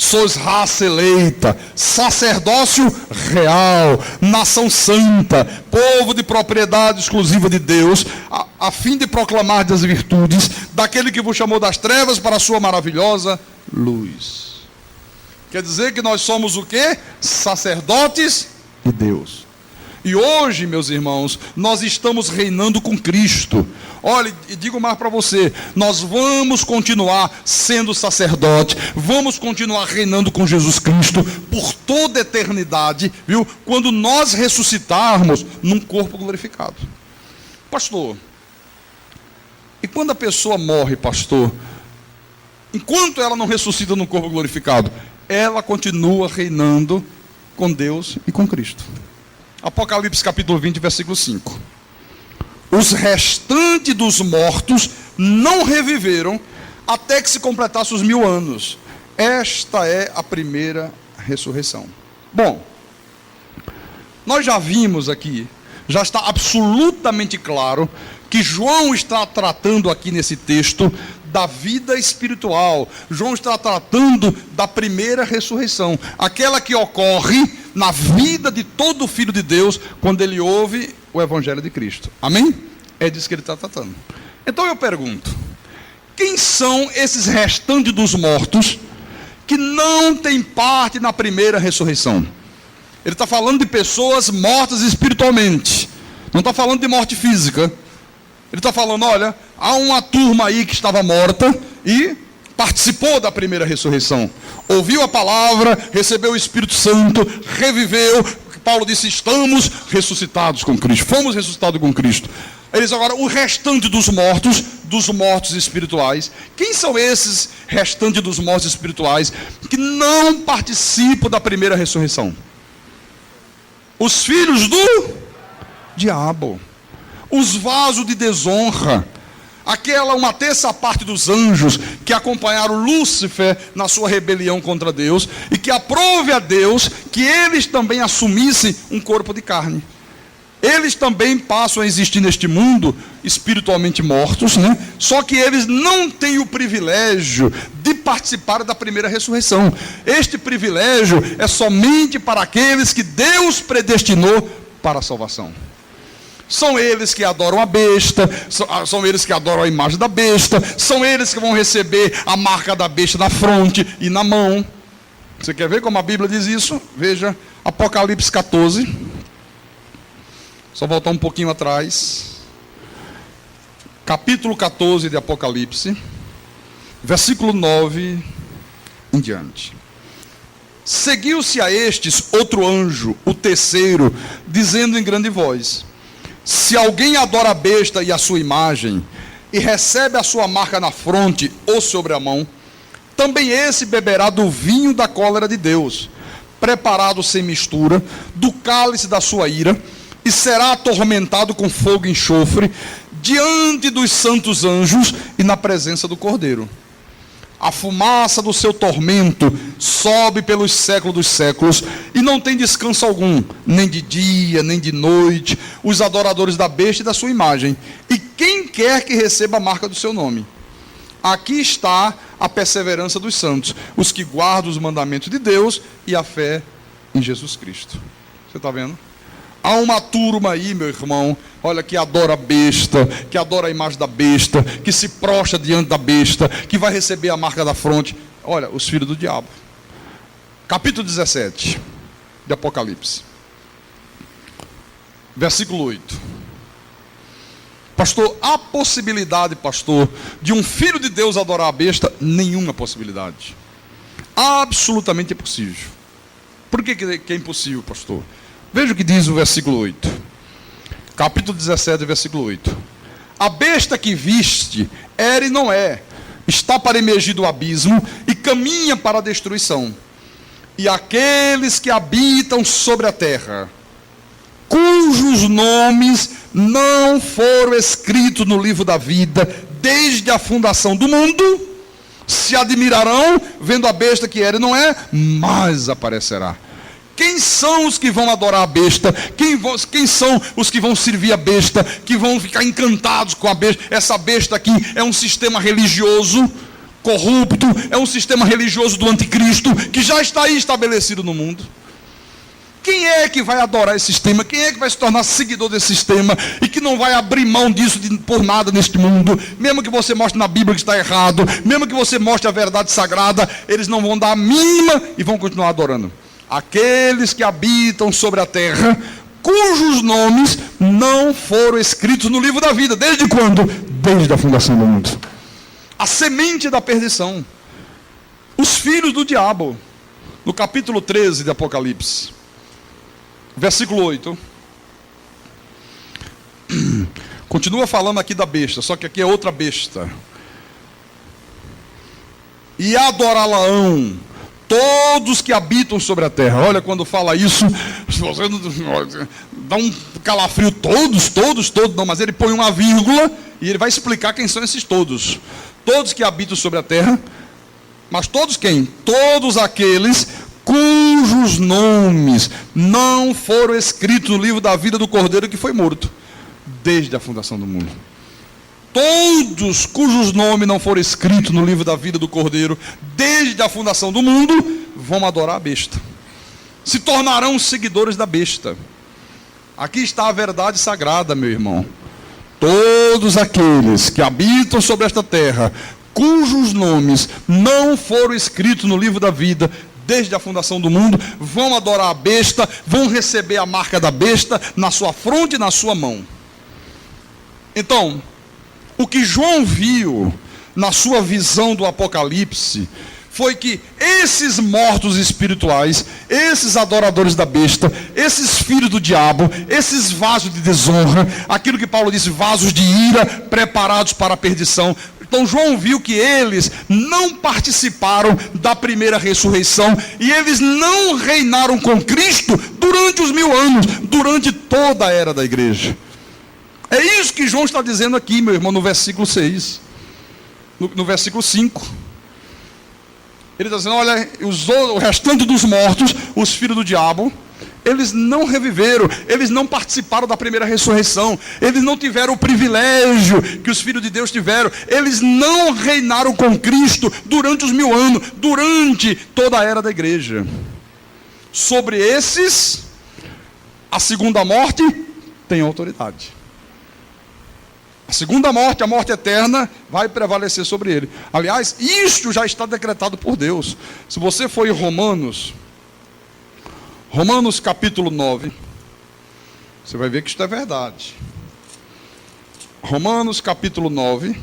sois raça eleita, sacerdócio real, nação santa, povo de propriedade exclusiva de Deus, a fim de proclamar as virtudes daquele que vos chamou das trevas para a sua maravilhosa luz. Quer dizer que nós somos o quê? Sacerdotes de Deus. E hoje, meus irmãos, nós estamos reinando com Cristo. Olha, e digo mais para você, nós vamos continuar sendo sacerdote, vamos continuar reinando com Jesus Cristo por toda a eternidade, viu? Quando nós ressuscitarmos num corpo glorificado. Pastor, e quando a pessoa morre, pastor, enquanto ela não ressuscita no corpo glorificado, ela continua reinando com Deus e com Cristo. Apocalipse capítulo 20, versículo 5. Os restantes dos mortos não reviveram até que se completasse os 1000 anos. Esta é a primeira ressurreição. Bom, nós já vimos aqui, já está absolutamente claro que João está tratando aqui nesse texto da vida espiritual. João está tratando da primeira ressurreição, aquela que ocorre na vida de todo filho de Deus quando ele ouve o Evangelho de Cristo. Amém? É disso que ele está tratando. Então eu pergunto, quem são esses restantes dos mortos que não têm parte na primeira ressurreição? Ele está falando de pessoas mortas espiritualmente, não está falando de morte física. Ele está falando, olha, há uma turma aí que estava morta e participou da primeira ressurreição. Ouviu a palavra, recebeu o Espírito Santo, reviveu. Paulo disse, estamos ressuscitados com Cristo. Fomos ressuscitados com Cristo. Eles agora, o restante dos mortos espirituais. Quem são esses restantes dos mortos espirituais que não participam da primeira ressurreição? Os filhos do diabo. Os vasos de desonra, uma terça parte dos anjos que acompanharam Lúcifer na sua rebelião contra Deus e que aprove a Deus que eles também assumissem um corpo de carne. Eles também passam a existir neste mundo espiritualmente mortos, né? Só que eles não têm o privilégio de participar da primeira ressurreição. Este privilégio é somente para aqueles que Deus predestinou para a salvação. São eles que adoram a besta, são eles que adoram a imagem da besta, são eles que vão receber a marca da besta na fronte e na mão. Você quer ver como a Bíblia diz isso? Veja Apocalipse 14. Só voltar um pouquinho atrás. Capítulo 14 de Apocalipse, versículo 9 em diante. Seguiu-se a estes outro anjo, o terceiro, dizendo em grande voz: se alguém adora a besta e a sua imagem, e recebe a sua marca na fronte ou sobre a mão, também esse beberá do vinho da cólera de Deus, preparado sem mistura, do cálice da sua ira, e será atormentado com fogo e enxofre, diante dos santos anjos e na presença do Cordeiro. A fumaça do seu tormento sobe pelos séculos dos séculos, e não tem descanso algum, nem de dia, nem de noite, os adoradores da besta e da sua imagem, e quem quer que receba a marca do seu nome. Aqui está a perseverança dos santos, os que guardam os mandamentos de Deus e a fé em Jesus Cristo. Você está vendo? Há uma turma aí, meu irmão, olha, que adora a besta, que adora a imagem da besta, que se prostra diante da besta, que vai receber a marca da fronte. Olha, os filhos do diabo. Capítulo 17 de Apocalipse, versículo 8. Pastor, há possibilidade, pastor, de um filho de Deus adorar a besta? Nenhuma possibilidade. Absolutamente impossível. Por que é impossível, pastor? Veja o que diz o versículo 8. Capítulo 17, versículo 8. A besta que viste era e não é, está para emergir do abismo e caminha para a destruição. E aqueles que habitam sobre a terra, cujos nomes não foram escritos no livro da vida desde a fundação do mundo, se admirarão vendo a besta que era e não é, mas aparecerá. Quem são os que vão adorar a besta? Quem são os que vão servir a besta? Que vão ficar encantados com a besta? Essa besta aqui é um sistema religioso corrupto, é um sistema religioso do anticristo, que já está aí estabelecido no mundo. Quem é que vai adorar esse sistema? Quem é que vai se tornar seguidor desse sistema e que não vai abrir mão disso por nada neste mundo? Mesmo que você mostre na Bíblia que está errado, mesmo que você mostre a verdade sagrada, eles não vão dar a mínima e vão continuar adorando. Aqueles que habitam sobre a terra, cujos nomes não foram escritos no livro da vida. Desde quando? Desde a fundação do mundo. A semente da perdição. Os filhos do diabo. No capítulo 13 de Apocalipse. Versículo 8. Continua falando aqui da besta, só que aqui é outra besta. E adorá-la-ão todos que habitam sobre a terra. Olha, quando fala isso, você dá um calafrio, todos, não, mas ele põe uma vírgula e ele vai explicar quem são esses todos. Todos que habitam sobre a terra, mas todos quem? Todos aqueles cujos nomes não foram escritos no livro da vida do Cordeiro que foi morto, desde a fundação do mundo. Todos cujos nomes não foram escritos no livro da vida do Cordeiro, desde a fundação do mundo, vão adorar a besta. Se tornarão seguidores da besta. Aqui está a verdade sagrada, meu irmão. Todos aqueles que habitam sobre esta terra, cujos nomes não foram escritos no livro da vida, desde a fundação do mundo, vão adorar a besta, vão receber a marca da besta na sua fronte e na sua mão. Então, o que João viu na sua visão do Apocalipse foi que esses mortos espirituais, esses adoradores da besta, esses filhos do diabo, esses vasos de desonra, aquilo que Paulo disse, vasos de ira preparados para a perdição. Então João viu que eles não participaram da primeira ressurreição e eles não reinaram com Cristo durante os 1000 anos, durante toda a era da igreja. É isso que João está dizendo aqui, meu irmão, no versículo 6. No versículo 5. Ele está dizendo, olha, o restante dos mortos, os filhos do diabo, eles não reviveram, eles não participaram da primeira ressurreição, eles não tiveram o privilégio que os filhos de Deus tiveram, eles não reinaram com Cristo durante os 1000 anos, durante toda a era da igreja. Sobre esses, a segunda morte tem autoridade. A segunda morte, a morte eterna, vai prevalecer sobre ele. Aliás, isto já está decretado por Deus. Se você for em Romanos capítulo 9, você vai ver que isto é verdade. Romanos capítulo 9,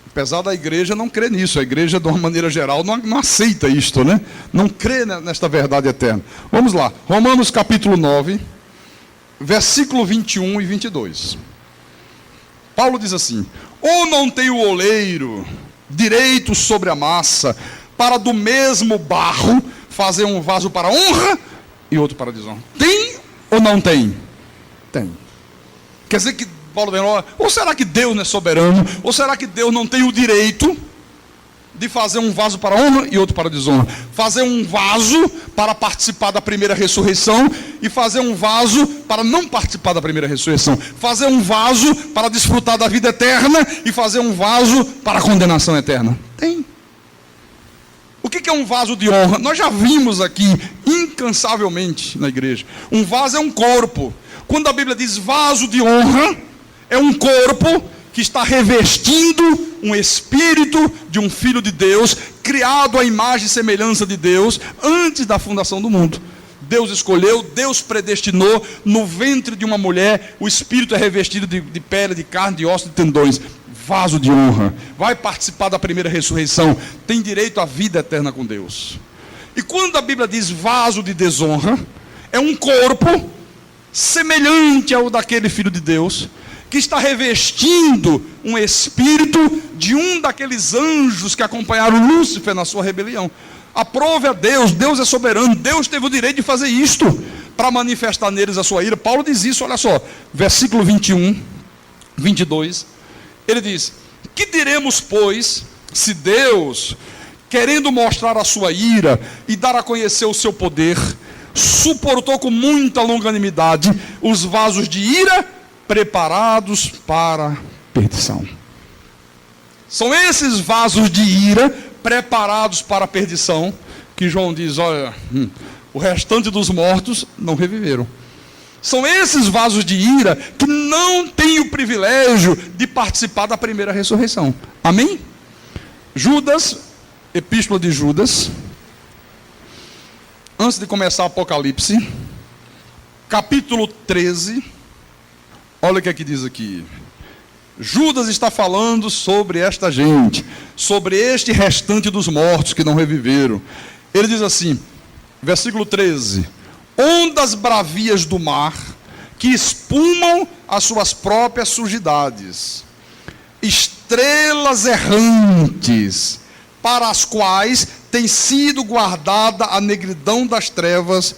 apesar da igreja não crer nisso, a igreja de uma maneira geral não aceita isto, né? Não crê nesta verdade eterna. Vamos lá, Romanos capítulo 9, versículo 21 e 22. Paulo diz assim: ou não tem o oleiro direito sobre a massa, para do mesmo barro fazer um vaso para honra e outro para desonra? Tem ou não tem? Tem. Quer dizer que Paulo vem, ou será que Deus não é soberano? Ou será que Deus não tem o direito de fazer um vaso para honra e outro para desonra? Fazer um vaso para participar da primeira ressurreição e fazer um vaso para não participar da primeira ressurreição. Fazer um vaso para desfrutar da vida eterna e fazer um vaso para a condenação eterna. Tem. O que é um vaso de honra? Nós já vimos aqui incansavelmente na igreja. Um vaso é um corpo. Quando a Bíblia diz vaso de honra, é um corpo que está revestindo um espírito de um filho de Deus, criado à imagem e semelhança de Deus, antes da fundação do mundo. Deus escolheu, Deus predestinou, no ventre de uma mulher, o espírito é revestido de pele, de carne, de ossos, de tendões. Vaso de honra, vai participar da primeira ressurreição, tem direito à vida eterna com Deus. E quando a Bíblia diz vaso de desonra, é um corpo semelhante ao daquele filho de Deus, que está revestindo um espírito de um daqueles anjos que acompanharam Lúcifer na sua rebelião. Aprove a Deus, Deus é soberano, Deus teve o direito de fazer isto, para manifestar neles a sua ira. Paulo diz isso, olha só, versículo 21, 22, ele diz: que diremos, pois, se Deus, querendo mostrar a sua ira e dar a conhecer o seu poder, suportou com muita longanimidade os vasos de ira preparados para perdição? São esses vasos de ira preparados para a perdição, que João diz, olha, o restante dos mortos não reviveram. São esses vasos de ira que não têm o privilégio de participar da primeira ressurreição. Amém? Judas, Epístola de Judas, antes de começar o Apocalipse, capítulo 13, olha o que é que diz aqui. Judas está falando sobre esta gente, sobre este restante dos mortos que não reviveram. Ele diz assim, versículo 13: ondas bravias do mar, que espumam as suas próprias sujidades, estrelas errantes, para as quais tem sido guardada a negridão das trevas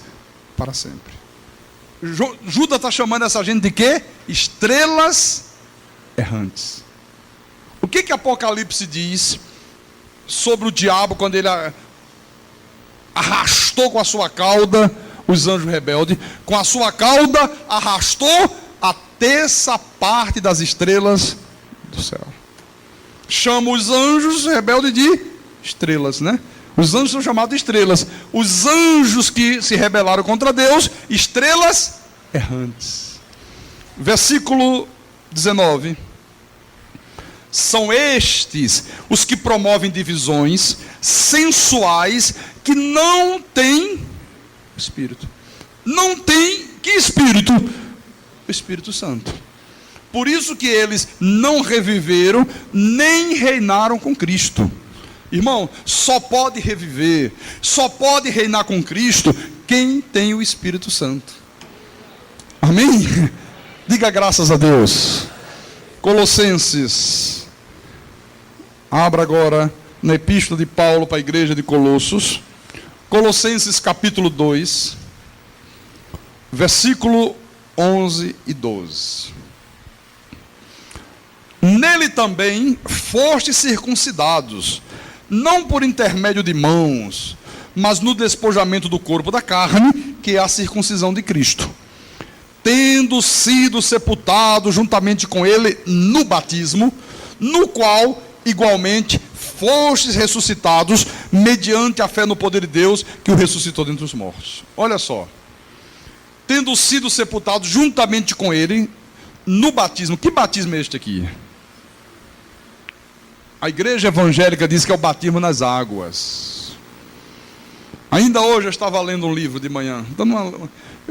para sempre. Judas está chamando essa gente de quê? Estrelas errantes. O que Apocalipse diz sobre o diabo quando ele arrastou com a sua cauda os anjos rebeldes? Com a sua cauda arrastou a terça parte das estrelas do céu. Chama os anjos rebeldes de estrelas, né? Os anjos são chamados de estrelas. Os anjos que se rebelaram contra Deus, estrelas errantes. Versículo 19. São estes os que promovem divisões sensuais, que não têm Espírito. Não tem que Espírito? O Espírito Santo. Por isso que eles não reviveram, nem reinaram com Cristo. Irmão, só pode reviver, só pode reinar com Cristo quem tem o Espírito Santo. Amém? Diga graças a Deus. Colossenses. Abra agora na Epístola de Paulo para a igreja de Colossos. Colossenses capítulo 2, versículo 11 e 12. Nele também fostes circuncidados, não por intermédio de mãos, mas no despojamento do corpo da carne, que é a circuncisão de Cristo, tendo sido sepultado juntamente com ele no batismo, no qual igualmente fostes ressuscitados mediante a fé no poder de Deus que o ressuscitou dentre os mortos. Olha só, tendo sido sepultados juntamente com ele no batismo. Que batismo é este aqui? A igreja evangélica diz que é o batismo nas águas. Ainda hoje eu estava lendo um livro de manhã.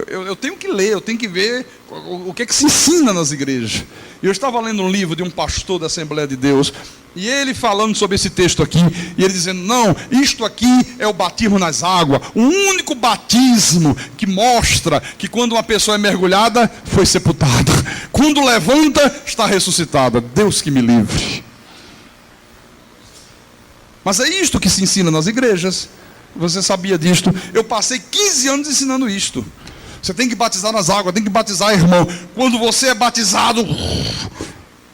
Eu tenho que ler, eu tenho que ver o que é que se ensina nas igrejas. Eu estava lendo um livro de um pastor da Assembleia de Deus, e ele falando sobre esse texto aqui, e ele dizendo, não, isto aqui é o batismo nas águas, o único batismo que mostra que quando uma pessoa é mergulhada, foi sepultada. Quando levanta, está ressuscitada. Deus que me livre. Mas é isto que se ensina nas igrejas. Você sabia disto? Eu passei 15 anos ensinando isto. Você tem que batizar nas águas, tem que batizar, irmão. Quando você é batizado,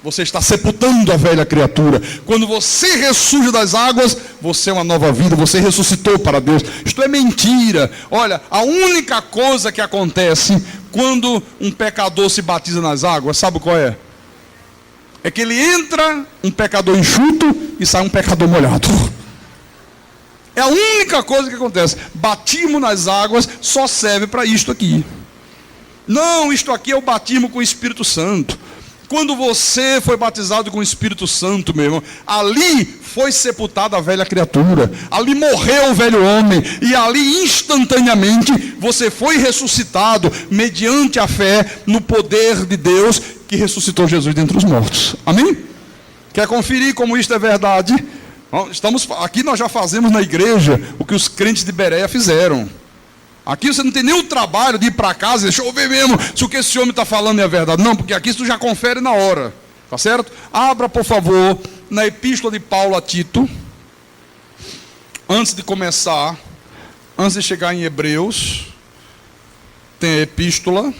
você está sepultando a velha criatura. Quando você ressurge das águas, você é uma nova vida, você ressuscitou para Deus. Isto é mentira. Olha, a única coisa que acontece quando um pecador se batiza nas águas, sabe qual é? É que ele entra um pecador enxuto e sai um pecador molhado. É a única coisa que acontece. Batismo nas águas só serve para isto aqui. Não, isto aqui é o batismo com o Espírito Santo. Quando você foi batizado com o Espírito Santo, meu irmão, ali foi sepultada a velha criatura, ali morreu o velho homem, e ali instantaneamente você foi ressuscitado mediante a fé no poder de Deus que ressuscitou Jesus dentre os mortos. Amém? Quer conferir como isto é verdade? Aqui nós já fazemos na igreja o que os crentes de Bereia fizeram. Aqui você não tem nem o trabalho de ir para casa e deixa eu ver mesmo se o que esse homem está falando é verdade. Não, porque aqui você já confere na hora. Tá certo? Abra, por favor, na Epístola de Paulo a Tito. Antes de começar, antes de chegar em Hebreus, tem a Epístola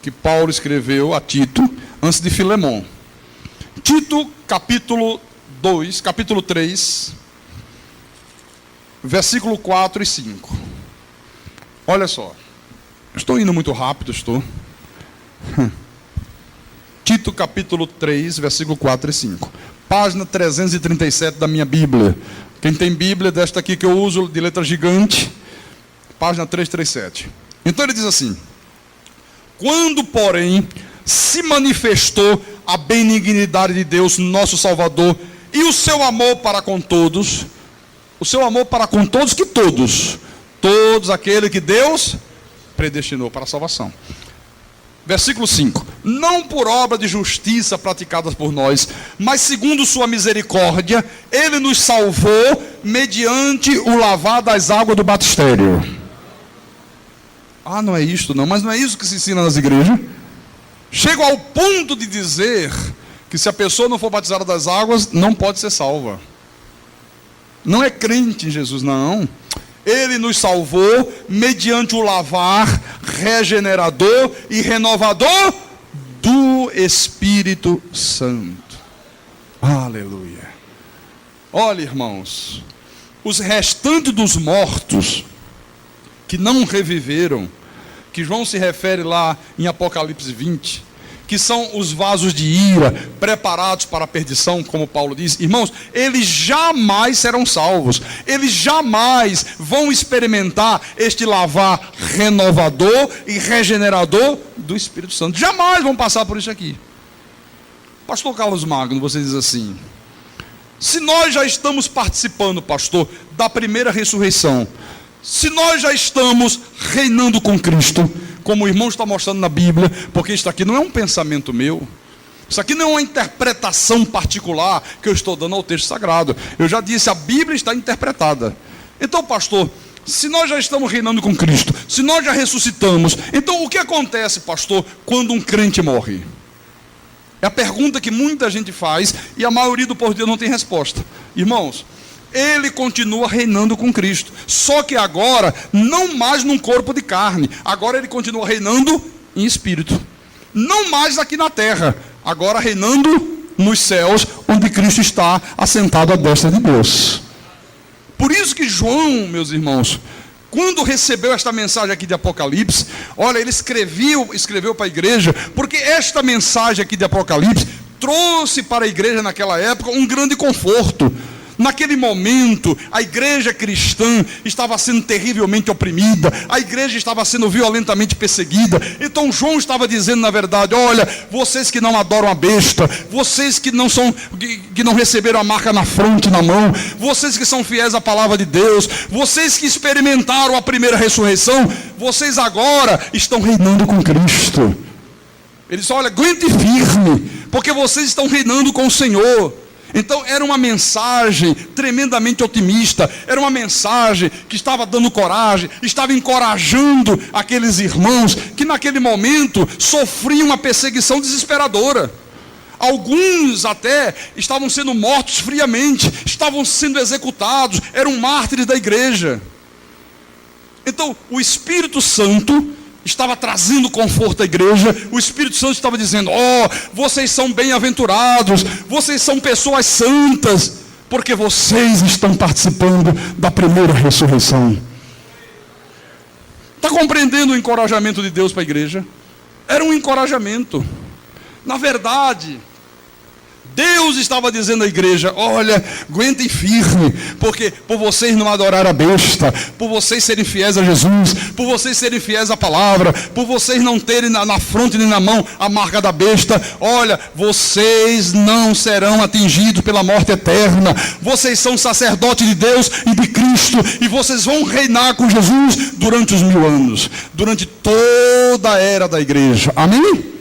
que Paulo escreveu a Tito, antes de Filemão. Tito, capítulo 2, capítulo 3, versículo 4 e 5. Olha só. Estou indo muito rápido, estou. Tito, capítulo 3, versículo 4 e 5. página 337 da minha Bíblia. Quem tem Bíblia, desta aqui que eu uso, de letra gigante, página 337. Então ele diz assim: quando, porém, se manifestou a benignidade de Deus, nosso Salvador, e o seu amor para com todos, o seu amor para com todos, que todos aquele que Deus predestinou para a salvação. Versículo 5: não por obra de justiça praticadas por nós, mas segundo sua misericórdia, ele nos salvou mediante o lavar das águas do batistério. Ah, não é isto não, mas não é isso que se ensina nas igrejas. Chega ao ponto de dizer que se a pessoa não for batizada das águas, não pode ser salva. Não é crente em Jesus, não. Ele nos salvou mediante o lavar regenerador e renovador do Espírito Santo. Aleluia. Olha, irmãos, os restantes dos mortos que não reviveram, que João se refere lá em Apocalipse 20, que são os vasos de ira preparados para a perdição, como Paulo diz, irmãos, eles jamais serão salvos, eles jamais vão experimentar este lavar renovador e regenerador do Espírito Santo, jamais vão passar por isso aqui. Pastor Carlos Magno, você diz assim: se nós já estamos participando, pastor, da primeira ressurreição, se nós já estamos reinando com Cristo, como o irmão está mostrando na Bíblia, porque isso aqui não é um pensamento meu, isso aqui não é uma interpretação particular que eu estou dando ao texto sagrado. Eu já disse, a Bíblia está interpretada. Então, pastor, se nós já estamos reinando com Cristo, se nós já ressuscitamos, então o que acontece, pastor, quando um crente morre? É a pergunta que muita gente faz e a maioria do povo de Deus não tem resposta. Irmãos, ele continua reinando com Cristo, só que agora não mais num corpo de carne, agora ele continua reinando em espírito, não mais aqui na terra, agora reinando nos céus, onde Cristo está assentado à destra de Deus. Por isso que João, meus irmãos, quando recebeu esta mensagem aqui de Apocalipse, olha, ele escreveu para a igreja, porque esta mensagem aqui de Apocalipse trouxe para a igreja naquela época um grande conforto. Naquele momento, a igreja cristã estava sendo terrivelmente oprimida, a igreja estava sendo violentamente perseguida. Então João estava dizendo, na verdade, olha, vocês que não adoram a besta, vocês que não receberam a marca na fronte e na mão, vocês que são fiéis à palavra de Deus, vocês que experimentaram a primeira ressurreição, vocês agora estão reinando com Cristo. Ele disse, olha, aguente firme, porque vocês estão reinando com o Senhor. Então era uma mensagem tremendamente otimista, era uma mensagem que estava dando coragem, estava encorajando aqueles irmãos que naquele momento sofriam uma perseguição desesperadora. Alguns até estavam sendo mortos friamente, estavam sendo executados, eram mártires da igreja. Então o Espírito Santo estava trazendo conforto à igreja. O Espírito Santo estava dizendo, vocês são bem-aventurados, vocês são pessoas santas, porque vocês estão participando da primeira ressurreição. Está compreendendo o encorajamento de Deus para a igreja? Era um encorajamento. Na verdade, Deus estava dizendo à igreja, olha, aguentem firme, porque por vocês não adorarem a besta, por vocês serem fiéis a Jesus, por vocês serem fiéis à palavra, por vocês não terem na fronte nem na mão a marca da besta, olha, vocês não serão atingidos pela morte eterna, vocês são sacerdotes de Deus e de Cristo, e vocês vão reinar com Jesus durante os 1000 anos, durante toda a era da igreja, amém?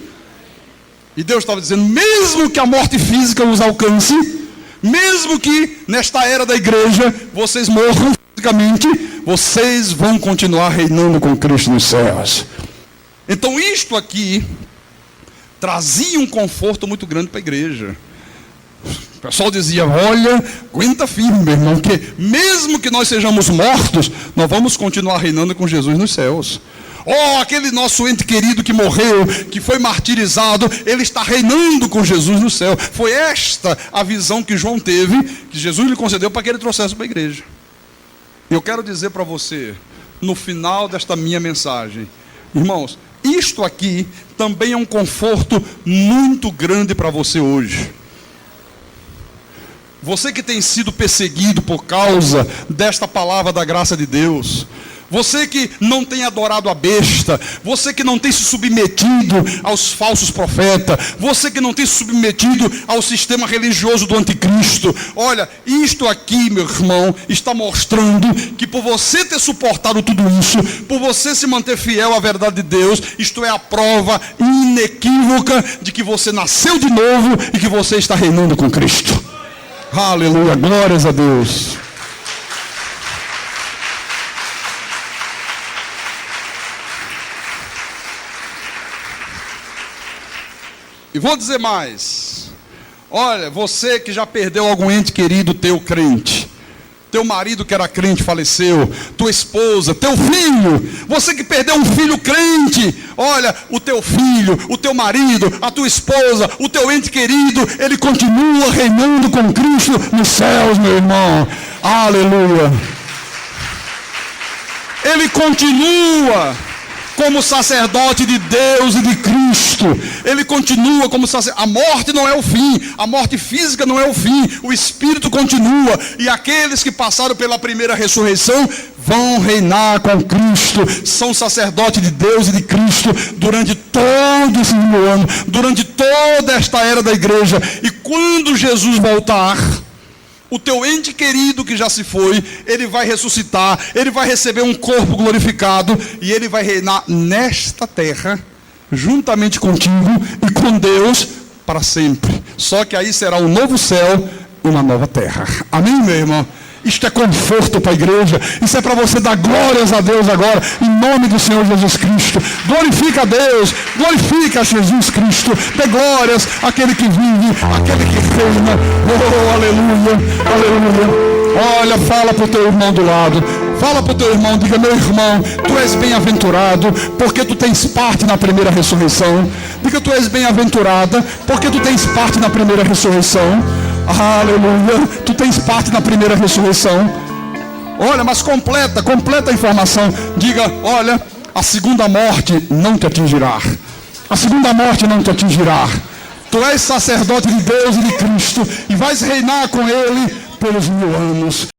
E Deus estava dizendo, mesmo que a morte física os alcance, mesmo que nesta era da igreja vocês morram fisicamente, vocês vão continuar reinando com Cristo nos céus. Então isto aqui trazia um conforto muito grande para a igreja. O pessoal dizia, olha, aguenta firme, meu irmão, que mesmo que nós sejamos mortos, nós vamos continuar reinando com Jesus nos céus. Aquele nosso ente querido que morreu, que foi martirizado, ele está reinando com Jesus no céu. Foi esta a visão que João teve, que Jesus lhe concedeu para que ele trouxesse para a igreja. Eu quero dizer para você, no final desta minha mensagem, irmãos, isto aqui também é um conforto muito grande para você hoje. Você que tem sido perseguido por causa desta palavra da graça de Deus, você que não tem adorado a besta, você que não tem se submetido aos falsos profetas, você que não tem se submetido ao sistema religioso do anticristo, olha, isto aqui, meu irmão, está mostrando que por você ter suportado tudo isso, por você se manter fiel à verdade de Deus, isto é a prova inequívoca de que você nasceu de novo e que você está reinando com Cristo. Aleluia, glórias a Deus. E vou dizer mais. Olha, você que já perdeu algum ente querido teu crente, teu marido que era crente faleceu, tua esposa, teu filho, você que perdeu um filho crente, olha, o teu filho, o teu marido, a tua esposa, o teu ente querido, ele continua reinando com Cristo nos céus, meu irmão. Aleluia. Ele continua como sacerdote de Deus e de Cristo. Ele continua como sacerdote. A morte não é o fim, a morte física não é o fim, o espírito continua, e aqueles que passaram pela primeira ressurreição vão reinar com Cristo, são sacerdotes de Deus e de Cristo durante todos esses 1000 anos, durante toda esta era da igreja. E quando Jesus voltar, o teu ente querido que já se foi, ele vai ressuscitar, ele vai receber um corpo glorificado e ele vai reinar nesta terra, juntamente contigo e com Deus para sempre. Só que aí será um novo céu e uma nova terra. Amém, meu irmão? Isto é conforto para a igreja. Isso é para você dar glórias a Deus agora, em nome do Senhor Jesus Cristo. Glorifica a Deus, glorifica a Jesus Cristo. Dê glórias àquele que vive, àquele que reina. Oh, aleluia, aleluia. Olha, fala para o teu irmão do lado. Fala para o teu irmão, diga: meu irmão, tu és bem-aventurado, porque tu tens parte na primeira ressurreição. Diga: tu és bem-aventurada, porque tu tens parte na primeira ressurreição. Aleluia, tu tens parte na primeira ressurreição. Olha, mas completa a informação. Diga: olha, a segunda morte não te atingirá. A segunda morte não te atingirá. Tu és sacerdote de Deus e de Cristo, e vais reinar com Ele pelos 1000 anos.